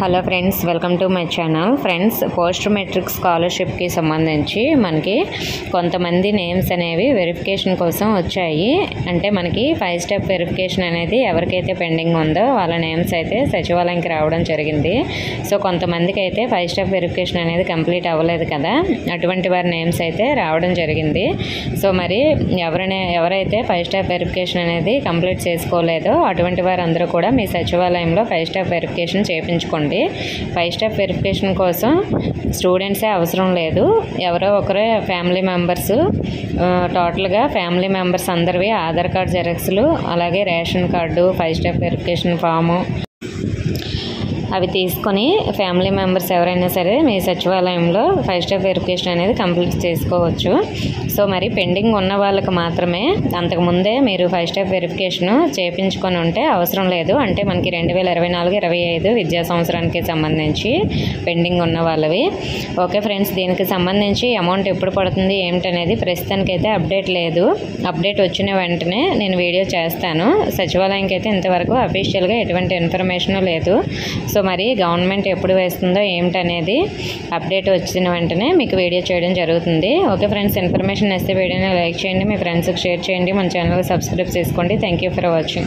Hello friends, welcome to my channel. Friends, post matric స్కాలర్షిప్కి సంబంధించి మనకి కొంతమంది నేమ్స్ అనేవి వెరిఫికేషన్ కోసం వచ్చాయి. అంటే మనకి 5 స్టెప్ వెరిఫికేషన్ అనేది ఎవరికైతే పెండింగ్ ఉందో వాళ్ళ నేమ్స్ అయితే సచివాలయంకి రావడం జరిగింది. సో కొంతమందికి అయితే 5 స్టెప్ వెరిఫికేషన్ అనేది కంప్లీట్ అవ్వలేదు కదా, అటువంటి వారి నేమ్స్ అయితే రావడం జరిగింది. సో మరి ఎవరైతే 5 స్టెప్ వెరిఫికేషన్ అనేది కంప్లీట్ చేసుకోలేదో అటువంటి వారందరూ కూడా మీ సచివాలయంలో 5 స్టెప్ వెరిఫికేషన్ చేయించుకోండి. 5 స్టెప్ వెరిఫికేషన్ కోసం స్టూడెంట్సే అవసరం లేదు, ఎవరో ఒకరే ఫ్యామిలీ మెంబర్స్, టోటల్గా ఫ్యామిలీ మెంబర్స్ అందరివి ఆధార్ కార్డ్ జెరాక్స్లు, అలాగే ration card, 5 step verification form అవి తీసుకొని ఫ్యామిలీ మెంబర్స్ ఎవరైనా సరే మీ సచివాలయంలో 5 స్టెప్ వెరిఫికేషన్ అనేది కంప్లీట్ చేసుకోవచ్చు. సో మరి పెండింగ్ ఉన్న వాళ్ళకి మాత్రమే అంతకుముందే మీరు 5 స్టెప్ వెరిఫికేషన్ చేయించుకొని ఉంటే అవసరం లేదు. అంటే మనకి 2024-25 విద్యా సంవత్సరానికి సంబంధించి పెండింగ్ ఉన్న వాళ్ళవి. ఓకే ఫ్రెండ్స్, దీనికి సంబంధించి అమౌంట్ ఎప్పుడు పడుతుంది ఏమిటనేది ప్రస్తుతానికైతే అప్డేట్ లేదు. అప్డేట్ వచ్చిన వెంటనే నేను వీడియో చేస్తాను. సచివాలయంకి అయితే ఇంతవరకు అఫీషియల్గా ఎటువంటి ఇన్ఫర్మేషన్ లేదు. సో మరి గవర్నమెంట్ ఎప్పుడు వేస్తుందో ఏమిటనేది అప్డేట్ వచ్చిన వెంటనే మీకు వీడియో చేయడం జరుగుతుంది. ఓకే ఫ్రెండ్స్, ఇన్ఫర్మేషన్ ఇస్తే వీడియోని లైక్ చేయండి, మీ ఫ్రెండ్స్కి షేర్ చేయండి, మన ఛానల్ సబ్స్క్రైబ్ చేసుకోండి. Thank you for watching.